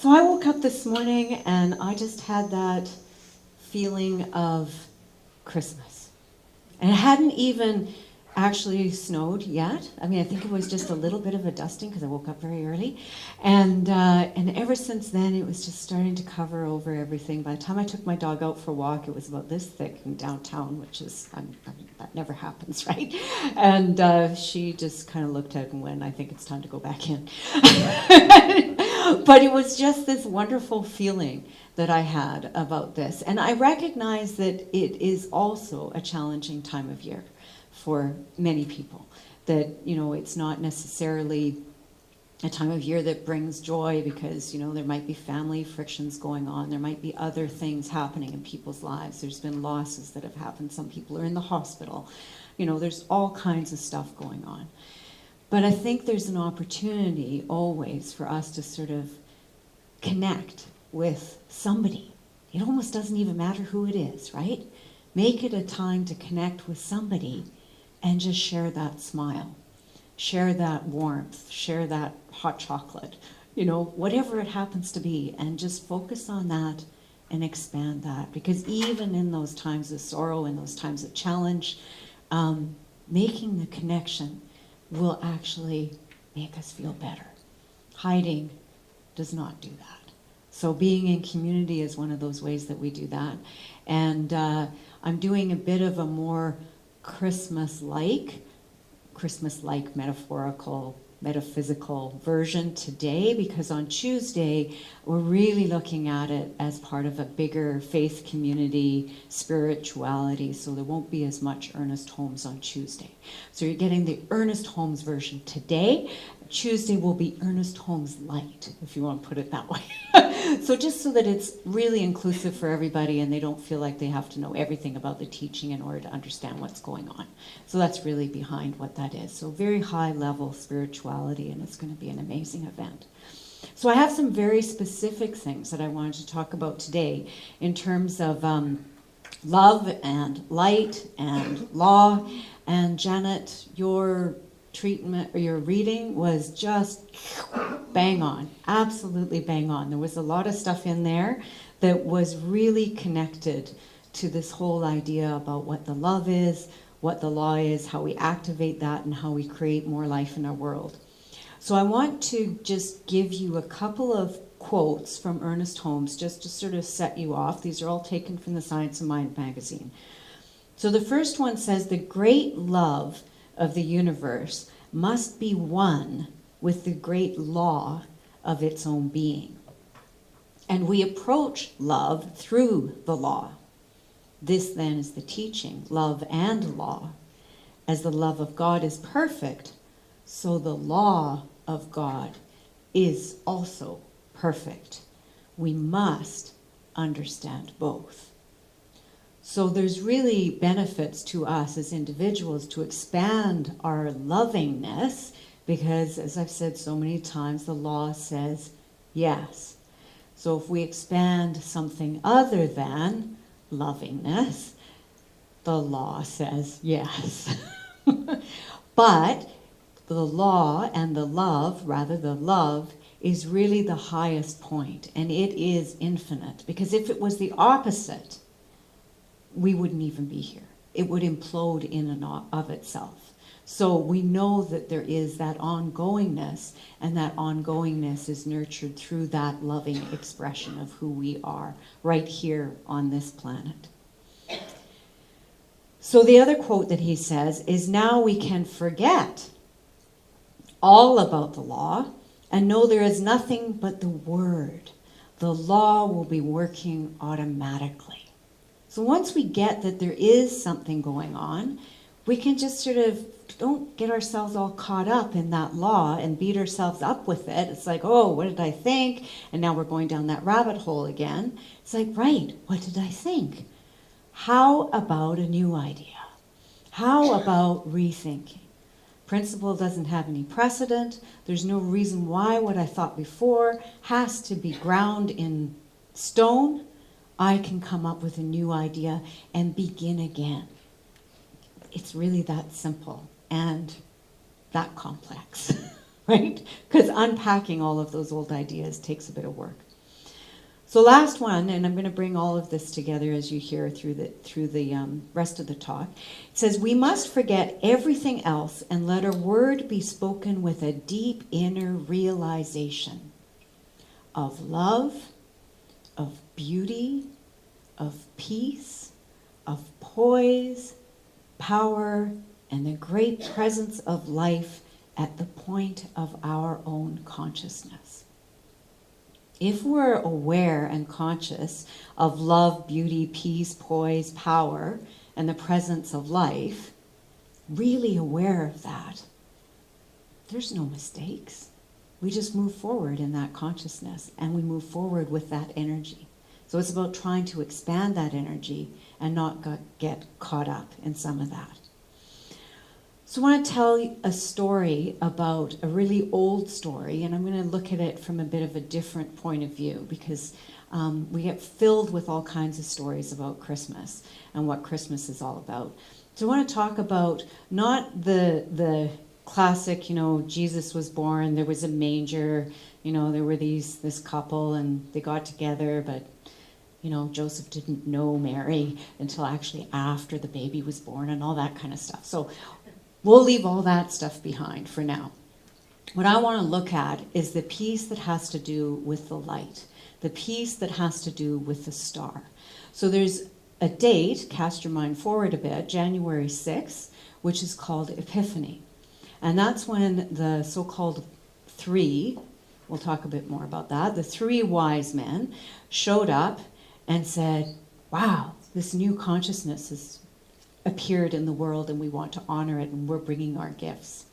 So I woke up this morning and I just had that feeling of Christmas. And it hadn't even actually snowed yet. I mean, I think it was just a little bit of a dusting because I woke up very early. And ever since then, it was just starting to cover over everything. By the time I took my dog out for a walk, it was about this thick in downtown, which is, that never happens, right? And she just kind of looked at it and went, I think it's time to go back in. But it was just this wonderful feeling that I had about this. And I recognize that it is also a challenging time of year for many people. That, you know, it's not necessarily a time of year that brings joy because, you know, there might be family frictions going on. There might be other things happening in people's lives. There's been losses that have happened. Some people are in the hospital. You know, there's all kinds of stuff going on. But I think there's an opportunity always for us to sort of connect with somebody. It almost doesn't even matter who it is, right? Make it a time to connect with somebody and just share that smile, share that warmth, share that hot chocolate, you know, whatever it happens to be, and just focus on that and expand that. Because even in those times of sorrow and those times of challenge, making the connection will actually make us feel better. Hiding does not do that. So being in community is one of those ways that we do that. And I'm doing a bit of a more Christmas-like metaphorical, metaphysical version today, because on Tuesday, we're really looking at it as part of a bigger faith community, spirituality, so there won't be as much Ernest Holmes on Tuesday. So you're getting the Ernest Holmes version today. Tuesday will be Ernest Holmes Light, if you want to put it that way. So just so that it's really inclusive for everybody and they don't feel like they have to know everything about the teaching in order to understand what's going on. So that's really behind what that is. So very high level spirituality, and it's going to be an amazing event. So I have some very specific things that I wanted to talk about today in terms of love and light and law. And Janet, your treatment or your reading was just bang on, absolutely bang on. There was a lot of stuff in there that was really connected to this whole idea about what the love is, what the law is, how we activate that, and how we create more life in our world. So I want to just give you a couple of quotes from Ernest Holmes just to sort of set you off. These are all taken from the Science of Mind magazine. So the first one says, the great love of the universe must be one with the great law of its own being. And we approach love through the law. This then is the teaching, love and law. As the love of God is perfect, so the law of God is also perfect. We must understand both. So there's really benefits to us as individuals to expand our lovingness, because as I've said so many times, the law says yes. So if we expand something other than lovingness, the law says yes. But the law and the love, rather the love, is really the highest point, and it is infinite. Because if it was the opposite, we wouldn't even be here. It would implode in and of itself. So we know that there is that ongoingness, and that ongoingness is nurtured through that loving expression of who we are right here on this planet. So the other quote that he says is, now we can forget all about the law and know there is nothing but the word. The law will be working automatically. So once we get that there is something going on, we can just sort of don't get ourselves all caught up in that law and beat ourselves up with it. It's like, oh, what did I think? And now we're going down that rabbit hole again. It's like, right, what did I think? How about a new idea? How about rethinking? Principle doesn't have any precedent. There's no reason why what I thought before has to be ground in stone. I can come up with a new idea and begin again. It's really that simple and that complex, right? Because unpacking all of those old ideas takes a bit of work. So last one, and I'm going to bring all of this together as you hear through the rest of the talk. It says, we must forget everything else and let our word be spoken with a deep inner realization of love, of beauty, of peace, of poise, power, and the great presence of life at the point of our own consciousness. If we're aware and conscious of love, beauty, peace, poise, power, and the presence of life, really aware of that, there's no mistakes. We just move forward in that consciousness, and we move forward with that energy. So it's about trying to expand that energy and not get caught up in some of that. So I want to tell you a story about a really old story, and I'm going to look at it from a bit of a different point of view, because we get filled with all kinds of stories about Christmas and what Christmas is all about. So I want to talk about not the classic, Jesus was born, there was a manger, there were this couple and they got together, but Joseph didn't know Mary until actually after the baby was born and all that kind of stuff. So we'll leave all that stuff behind for now. What I want to look at is the piece that has to do with the light, the piece that has to do with the star. So there's a date, cast your mind forward a bit, January 6th, which is called Epiphany. And that's when the so-called three, we'll talk a bit more about that, the three wise men showed up and said, wow, this new consciousness has appeared in the world and we want to honor it and we're bringing our gifts.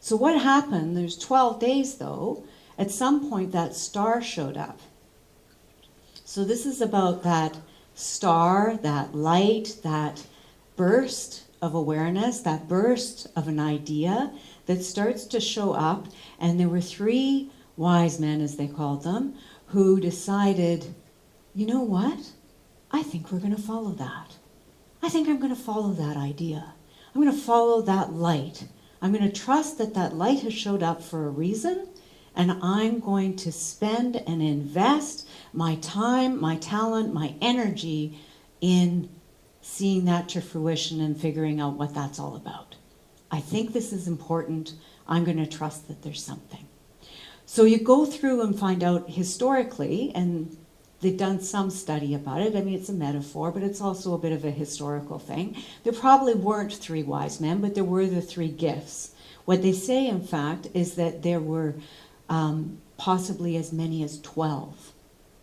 So what happened, there's 12 days though, at some point that star showed up. So this is about that star, that light, that burst of awareness, that burst of an idea that starts to show up. And there were three wise men, as they called them, who decided, you know what? I think we're going to follow that. I think I'm going to follow that idea. I'm going to follow that light. I'm going to trust that that light has showed up for a reason, and I'm going to spend and invest my time, my talent, my energy in seeing that to fruition and figuring out what that's all about. I think this is important. I'm going to trust that there's something. So you go through and find out historically, and they've done some study about it. I mean, it's a metaphor, but it's also a bit of a historical thing. There probably weren't three wise men, but there were the three gifts. What they say, in fact, is that there were possibly as many as 12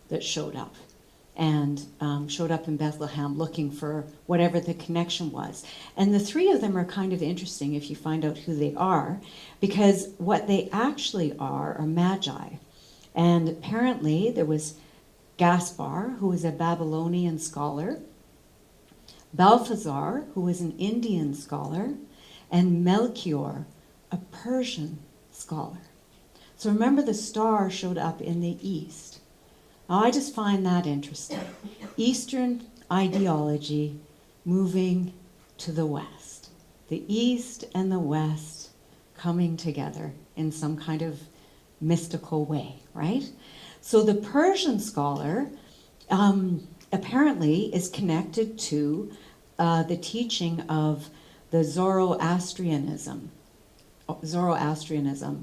that showed up. And showed up in Bethlehem looking for whatever the connection was. And the three of them are kind of interesting if you find out who they are, because what they actually are magi. And apparently there was Gaspar, who was a Babylonian scholar, Balthazar, who was an Indian scholar, and Melchior, a Persian scholar. So remember, the star showed up in the east. Now, I just find that interesting. Eastern ideology moving to the west. The east and the west coming together in some kind of mystical way, right? So the Persian scholar apparently is connected to the teaching of the Zoroastrianism, or Zoroastria,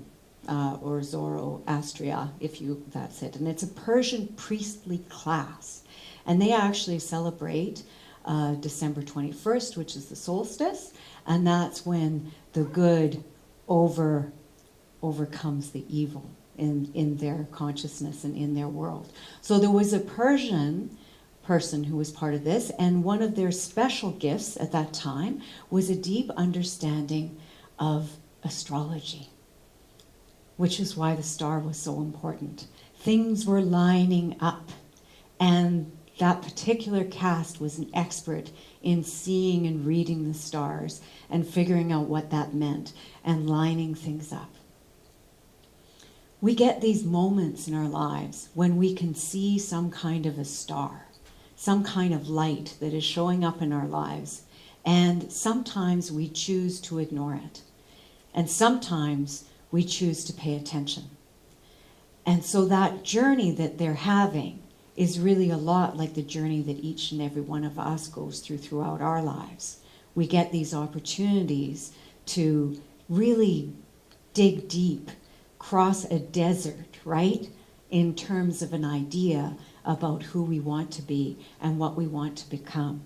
that's it. And it's a Persian priestly class. And they actually celebrate December 21st, which is the solstice, and that's when the good overcomes the evil in their consciousness and in their world. So there was a Persian person who was part of this, and one of their special gifts at that time was a deep understanding of astrology, which is why the star was so important. Things were lining up, and that particular caste was an expert in seeing and reading the stars and figuring out what that meant and lining things up. We get these moments in our lives when we can see some kind of a star, some kind of light that is showing up in our lives, and sometimes we choose to ignore it, and sometimes we choose to pay attention. And so that journey that they're having is really a lot like the journey that each and every one of us goes throughout our lives. We get these opportunities to really dig deep, cross a desert, right? In terms of an idea about who we want to be and what we want to become.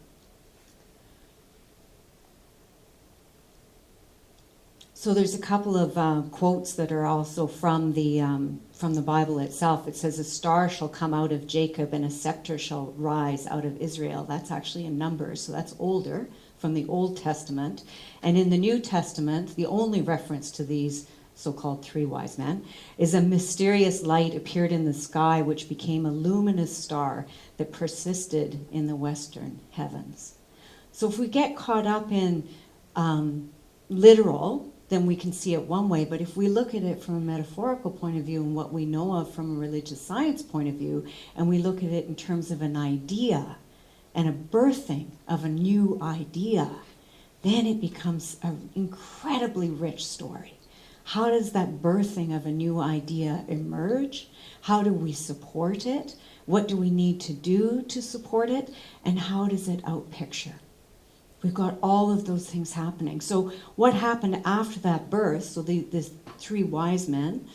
So there's a couple of quotes that are also from the Bible itself. It says, "A star shall come out of Jacob, and a scepter shall rise out of Israel." That's actually in Numbers, so that's older, from the Old Testament. And in the New Testament, the only reference to these so-called three wise men is a mysterious light appeared in the sky, which became a luminous star that persisted in the western heavens. So if we get caught up in literal, then we can see it one way. But if we look at it from a metaphorical point of view and what we know of from a religious science point of view, and we look at it in terms of an idea and a birthing of a new idea, then it becomes an incredibly rich story. How does that birthing of a new idea emerge? How do we support it? What do we need to do to support it? And how does it outpicture? We've got all of those things happening. So what happened after that birth? So these three wise men,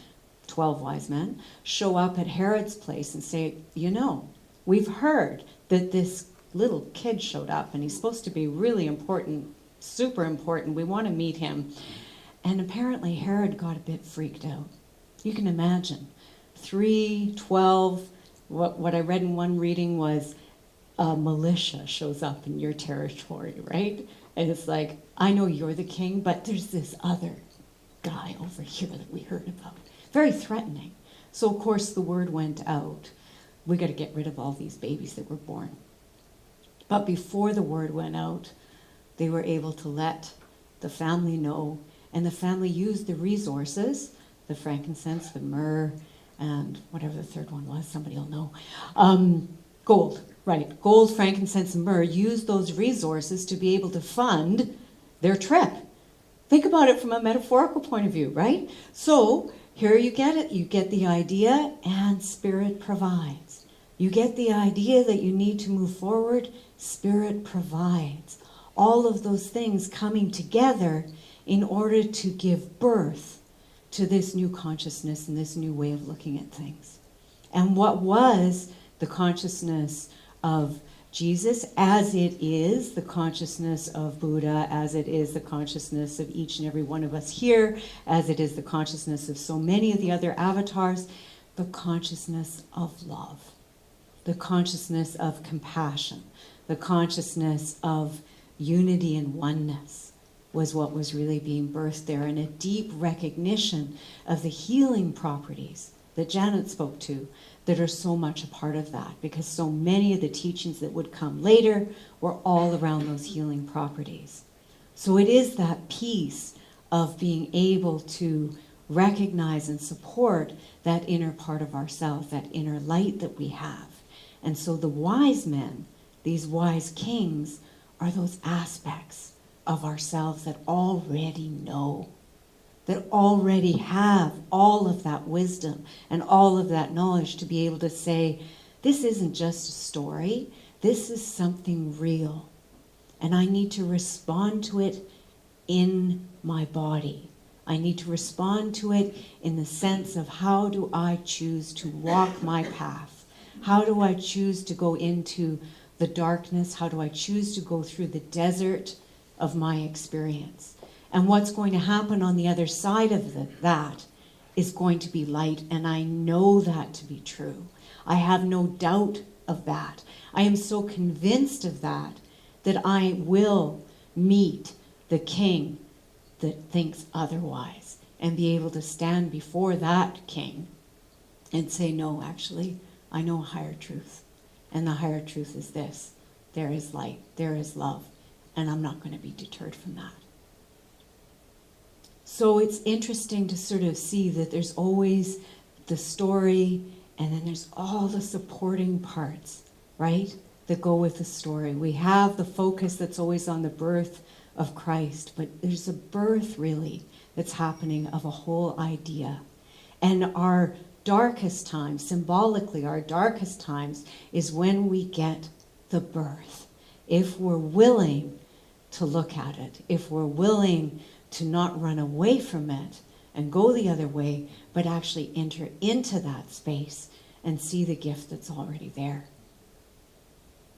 12 wise men, show up at Herod's place and say, you know, we've heard that this little kid showed up and he's supposed to be really important, super important. We want to meet him. And apparently Herod got a bit freaked out. You can imagine. 3, 12, what I read in one reading was, a militia shows up in your territory, right? And it's like, I know you're the king, but there's this other guy over here that we heard about. Very threatening. So, of course, the word went out. We got to get rid of all these babies that were born. But before the word went out, they were able to let the family know, and the family used the resources, the frankincense, the myrrh, and whatever the third one was, somebody will know. Gold. Right, gold, frankincense, and myrrh, use those resources to be able to fund their trip. Think about it from a metaphorical point of view, right? So here you get it. You get the idea, and Spirit provides. You get the idea that you need to move forward, Spirit provides. All of those things coming together in order to give birth to this new consciousness and this new way of looking at things. And what was the consciousness of Jesus, as it is the consciousness of Buddha, as it is the consciousness of each and every one of us here, as it is the consciousness of so many of the other avatars, the consciousness of love, the consciousness of compassion, the consciousness of unity and oneness was what was really being birthed there, and a deep recognition of the healing properties that Janet spoke to, that are so much a part of that, because so many of the teachings that would come later were all around those healing properties. So it is that piece of being able to recognize and support that inner part of ourselves, that inner light that we have. And so the wise men, these wise kings, are those aspects of ourselves that already know, that already have all of that wisdom and all of that knowledge to be able to say, this isn't just a story, this is something real. And I need to respond to it in my body. I need to respond to it in the sense of, how do I choose to walk my path? How do I choose to go into the darkness? How do I choose to go through the desert of my experience? And what's going to happen on the other side of that is going to be light, and I know that to be true. I have no doubt of that. I am so convinced of that I will meet the king that thinks otherwise and be able to stand before that king and say, no, actually, I know a higher truth. And the higher truth is this: there is light, there is love, and I'm not going to be deterred from that. So it's interesting to sort of see that there's always the story, and then there's all the supporting parts, right, that go with the story. We have the focus that's always on the birth of Christ, but there's a birth really that's happening of a whole idea. And our darkest times, symbolically, our darkest times is when we get the birth. If we're willing to look at it, if we're willing to not run away from it and go the other way, but actually enter into that space and see the gift that's already there.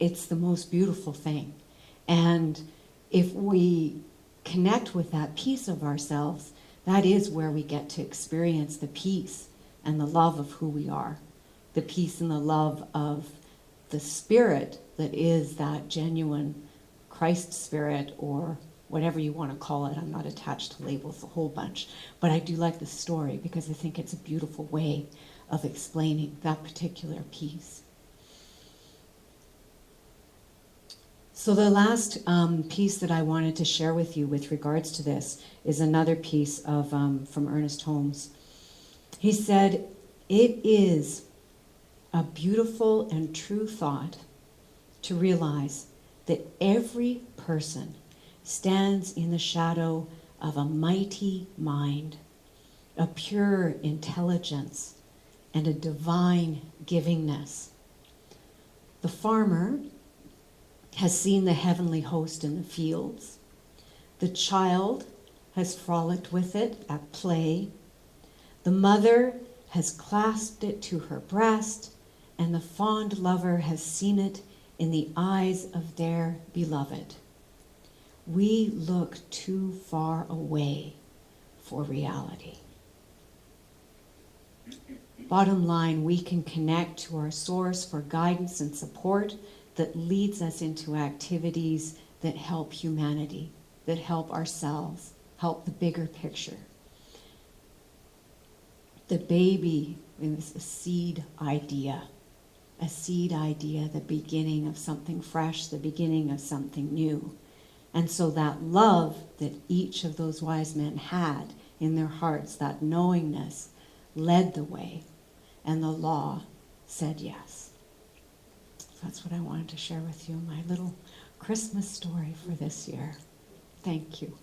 It's the most beautiful thing. And if we connect with that piece of ourselves, that is where we get to experience the peace and the love of who we are, the peace and the love of the spirit that is that genuine Christ spirit, or whatever you want to call it. I'm not attached to labels a whole bunch, but I do like the story because I think it's a beautiful way of explaining that particular piece. So the last piece that I wanted to share with you with regards to this is another piece of from Ernest Holmes. He said, "It is a beautiful and true thought to realize that every person stands in the shadow of a mighty mind, a pure intelligence, and a divine givingness. The farmer has seen the heavenly host in the fields. The child has frolicked with it at play. The mother has clasped it to her breast, and the fond lover has seen it in the eyes of their beloved. We look too far away for reality." Bottom line, we can connect to our source for guidance and support that leads us into activities that help humanity, that help ourselves, help the bigger picture. The baby is a seed idea, the beginning of something fresh, the beginning of something new. And so that love that each of those wise men had in their hearts, that knowingness, led the way, and the law said yes. So that's what I wanted to share with you, my little Christmas story for this year. Thank you.